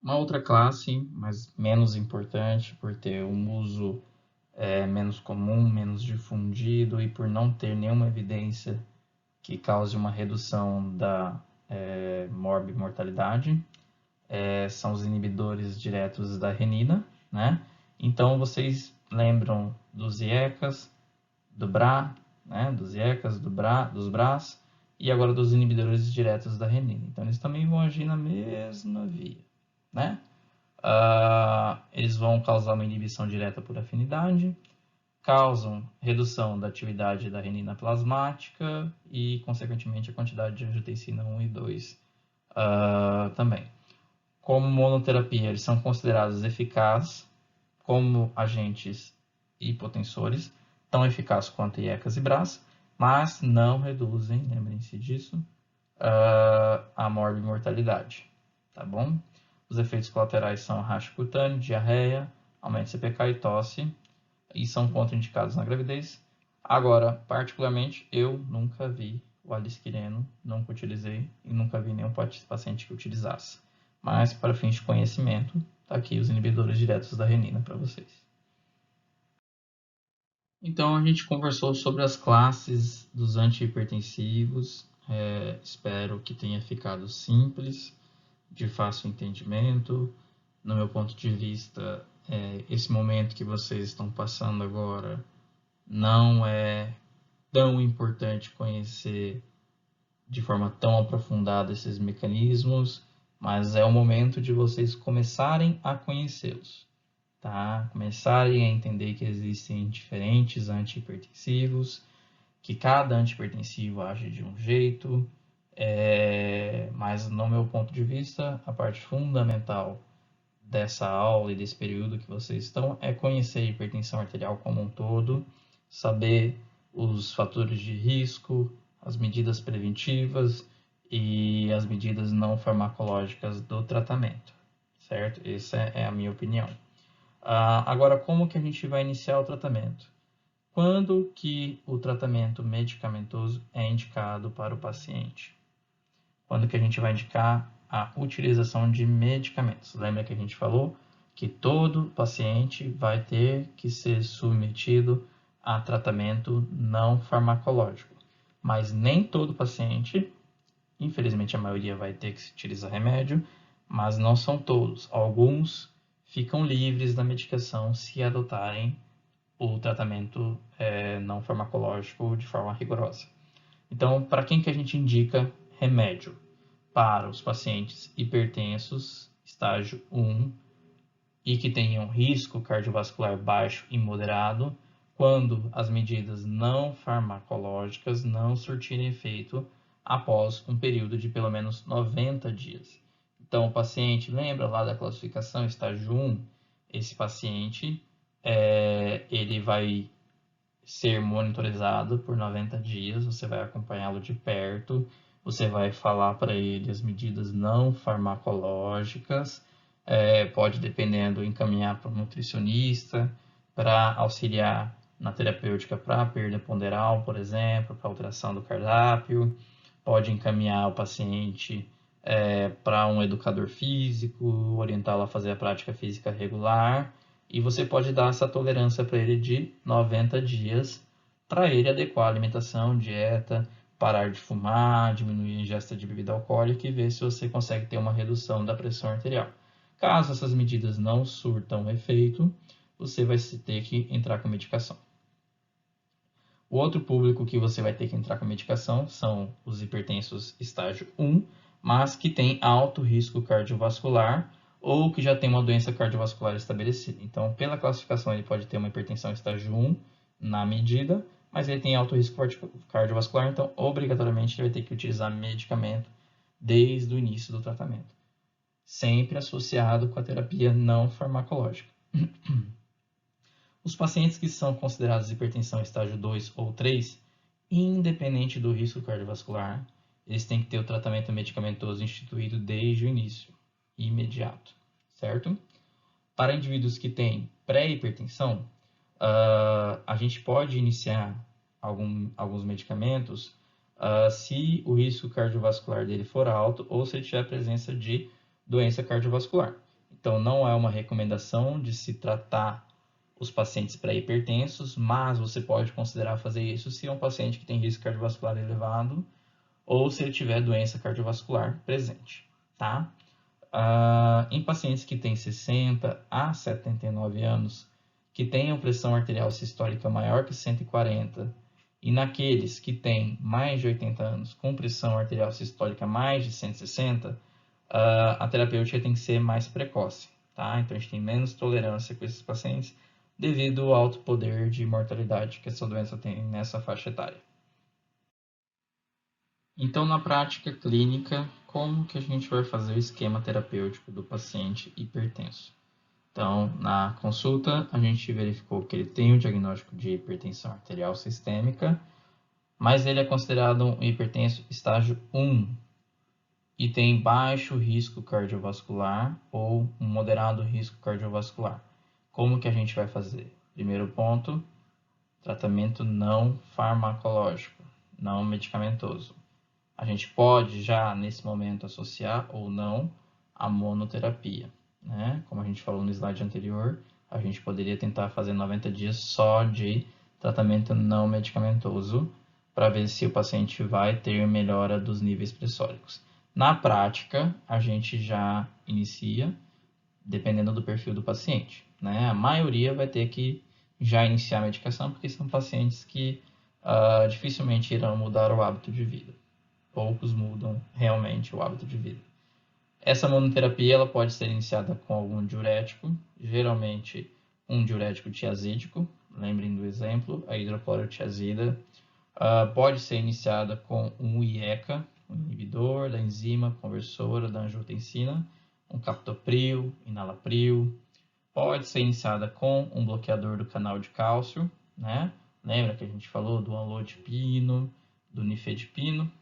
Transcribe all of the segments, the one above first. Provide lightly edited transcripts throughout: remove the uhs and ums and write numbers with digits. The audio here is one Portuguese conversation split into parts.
Uma outra classe, mas menos importante, por ter um uso menos comum, menos difundido e por não ter nenhuma evidência que cause uma redução da morbimortalidade, são os inibidores diretos da renina, né? Então, vocês lembram dos IECAs, do BRA, né? Dos IECAs, dos BRAs, e agora dos inibidores diretos da renina. Então, eles também vão agir na mesma via, né? Eles vão causar uma inibição direta por afinidade, causam redução da atividade da renina plasmática e, consequentemente, a quantidade de angiotensina 1 e 2 também. Como monoterapia, eles são considerados eficazes como agentes hipotensores, tão eficazes quanto IECAs e BRAs, mas não reduzem, lembrem-se disso, a morbimortalidade, tá bom? Os efeitos colaterais são racha cutânea, diarreia, aumento de CPK e tosse, e são contraindicados na gravidez. Agora, particularmente, eu nunca vi o alisquireno, nunca utilizei e nunca vi nenhum paciente que utilizasse. Mas, para fins de conhecimento, tá aqui os inibidores diretos da renina para vocês. Então, a gente conversou sobre as classes dos antihipertensivos. Espero que tenha ficado simples, de fácil entendimento. No meu ponto de vista, esse momento que vocês estão passando agora não é tão importante conhecer de forma tão aprofundada esses mecanismos, mas é o momento de vocês começarem a conhecê-los, tá? Começarem a entender que existem diferentes antihipertensivos, que cada antihipertensivo age de um jeito, mas no meu ponto de vista, a parte fundamental dessa aula e desse período que vocês estão é conhecer a hipertensão arterial como um todo, saber os fatores de risco, as medidas preventivas e as medidas não farmacológicas do tratamento, certo? Essa é a minha opinião. Agora, como que a gente vai iniciar o tratamento? Quando que o tratamento medicamentoso é indicado para o paciente? Quando que a gente vai indicar a utilização de medicamentos? Lembra que a gente falou que todo paciente vai ter que ser submetido a tratamento não farmacológico, mas nem todo paciente, infelizmente a maioria vai ter que utilizar remédio, mas não são todos. Alguns ficam livres da medicação se adotarem o tratamento não farmacológico de forma rigorosa. Então, para quem que a gente indica remédio? Para os pacientes hipertensos, estágio 1, e que tenham risco cardiovascular baixo e moderado, quando as medidas não farmacológicas não surtirem efeito após um período de pelo menos 90 dias. Então, o paciente, lembra lá da classificação estágio 1? Esse paciente, ele vai ser monitorizado por 90 dias, você vai acompanhá-lo de perto, você vai falar para ele as medidas não farmacológicas, pode, dependendo, encaminhar para um nutricionista, para auxiliar na terapêutica para perda ponderal, por exemplo, para alteração do cardápio, pode encaminhar o paciente para um educador físico, orientá-lo a fazer a prática física regular, e você pode dar essa tolerância para ele de 90 dias, para ele adequar a alimentação, dieta, parar de fumar, diminuir a ingesta de bebida alcoólica e ver se você consegue ter uma redução da pressão arterial. Caso essas medidas não surtam efeito, você vai ter que entrar com medicação. O outro público que você vai ter que entrar com medicação são os hipertensos estágio 1, mas que tem alto risco cardiovascular ou que já tem uma doença cardiovascular estabelecida. Então, pela classificação, ele pode ter uma hipertensão estágio 1 na medida, mas ele tem alto risco cardiovascular, então, obrigatoriamente, ele vai ter que utilizar medicamento desde o início do tratamento, sempre associado com a terapia não farmacológica. Os pacientes que são considerados hipertensão estágio 2 ou 3, independente do risco cardiovascular, eles têm que ter o tratamento medicamentoso instituído desde o início, imediato, certo? Para indivíduos que têm pré-hipertensão, a gente pode iniciar alguns medicamentos se o risco cardiovascular dele for alto ou se ele tiver presença de doença cardiovascular. Então, não é uma recomendação de se tratar os pacientes pré-hipertensos, mas você pode considerar fazer isso se é um paciente que tem risco cardiovascular elevado ou se ele tiver doença cardiovascular presente, tá? Em pacientes que têm 60 a 79 anos, que tenham pressão arterial sistólica maior que 140, e naqueles que têm mais de 80 anos com pressão arterial sistólica mais de 160, a terapêutica tem que ser mais precoce, tá? Então a gente tem menos tolerância com esses pacientes devido ao alto poder de mortalidade que essa doença tem nessa faixa etária. Então, na prática clínica, como que a gente vai fazer o esquema terapêutico do paciente hipertenso? Então, na consulta, a gente verificou que ele tem um diagnóstico de hipertensão arterial sistêmica, mas ele é considerado um hipertenso estágio 1 e tem baixo risco cardiovascular ou um moderado risco cardiovascular. Como que a gente vai fazer? Primeiro ponto, tratamento não farmacológico, não medicamentoso. A gente pode já, nesse momento, associar ou não a monoterapia, né? Como a gente falou no slide anterior, a gente poderia tentar fazer 90 dias só de tratamento não medicamentoso para ver se o paciente vai ter melhora dos níveis pressóricos. Na prática, a gente já inicia, dependendo do perfil do paciente, né? A maioria vai ter que já iniciar a medicação, porque são pacientes que dificilmente irão mudar o hábito de vida. Poucos mudam realmente o hábito de vida. Essa monoterapia ela pode ser iniciada com algum diurético, geralmente um diurético tiazídico, lembrem do exemplo, a hidroclorotiazida. Pode ser iniciada com um IECA, um inibidor da enzima conversora da angiotensina, um captopril, enalapril. Pode ser iniciada com um bloqueador do canal de cálcio, né? Lembra que a gente falou do amlodipino, do nifedipino?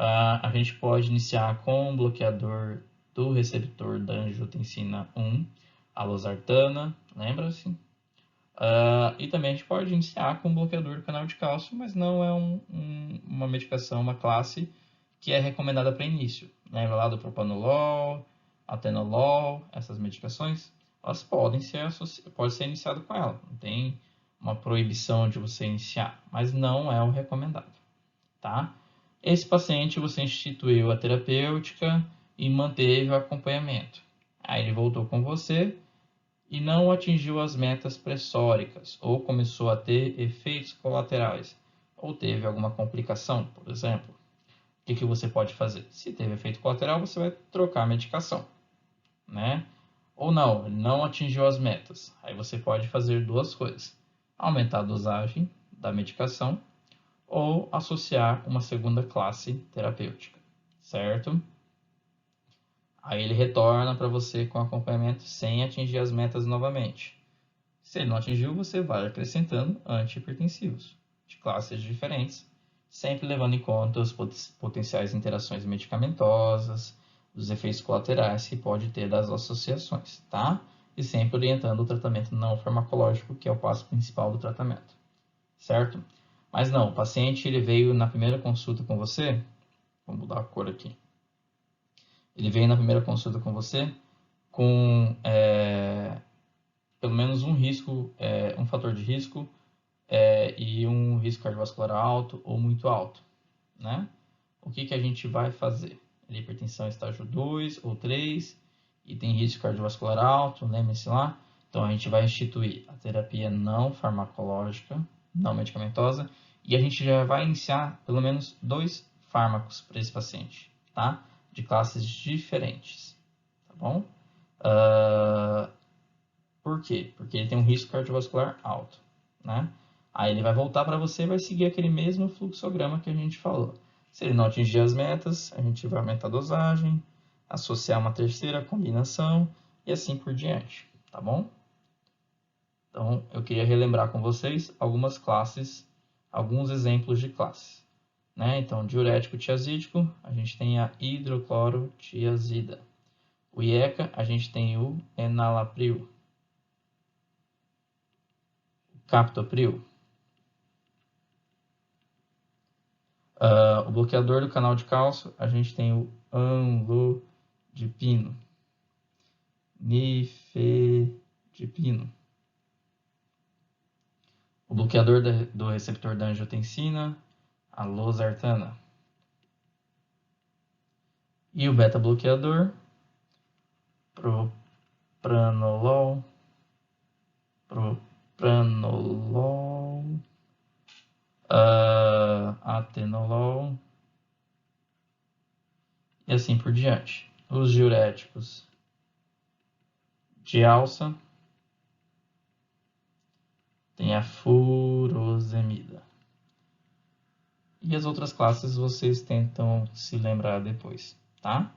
A gente pode iniciar com um bloqueador do receptor da angiotensina 1, a losartana, lembra-se? E também a gente pode iniciar com um bloqueador do canal de cálcio, mas não é uma medicação, uma classe que é recomendada para início. Lembra lá do propanolol, atenolol, essas medicações? Elas podem ser iniciado com ela. Não tem uma proibição de você iniciar, mas não é o recomendado, tá? Esse paciente você instituiu a terapêutica e manteve o acompanhamento. Aí ele voltou com você e não atingiu as metas pressóricas ou começou a ter efeitos colaterais ou teve alguma complicação, por exemplo. O que você pode fazer? Se teve efeito colateral, você vai trocar a medicação, né? Ou não, ele não atingiu as metas. Aí você pode fazer duas coisas: aumentar a dosagem da medicação ou associar uma segunda classe terapêutica, certo? Aí ele retorna para você com acompanhamento sem atingir as metas novamente. Se ele não atingiu, você vai acrescentando antihipertensivos de classes diferentes, sempre levando em conta as potenciais interações medicamentosas, os efeitos colaterais que pode ter das associações, tá? E sempre orientando o tratamento não farmacológico, que é o passo principal do tratamento, certo? Mas não, o paciente ele veio na primeira consulta com você, vou mudar a cor aqui. Ele veio na primeira consulta com você com pelo menos um risco, um fator de risco e um risco cardiovascular alto ou muito alto, né? O que a gente vai fazer? Ele hipertensão estágio 2 ou 3 e tem risco cardiovascular alto, lembre-se lá. Então a gente vai instituir a terapia não farmacológica, não medicamentosa, e a gente já vai iniciar pelo menos 2 fármacos para esse paciente, tá? De classes diferentes, tá bom? Por quê? Porque ele tem um risco cardiovascular alto, né? Aí ele vai voltar para você e vai seguir aquele mesmo fluxograma que a gente falou. Se ele não atingir as metas, a gente vai aumentar a dosagem, associar uma terceira combinação e assim por diante, tá bom? Então, eu queria relembrar com vocês algumas classes, alguns exemplos de classes, né? Então, diurético tiazídico, a gente tem a hidroclorotiazida. O IECA, a gente tem o enalapril. Captopril. O bloqueador do canal de cálcio, a gente tem o amlodipino. nifedipino. O bloqueador do receptor da angiotensina, a losartana. E o beta-bloqueador, propranolol, atenolol e assim por diante. Os diuréticos de alça tem a furosemida. E as outras classes vocês tentam se lembrar depois, tá?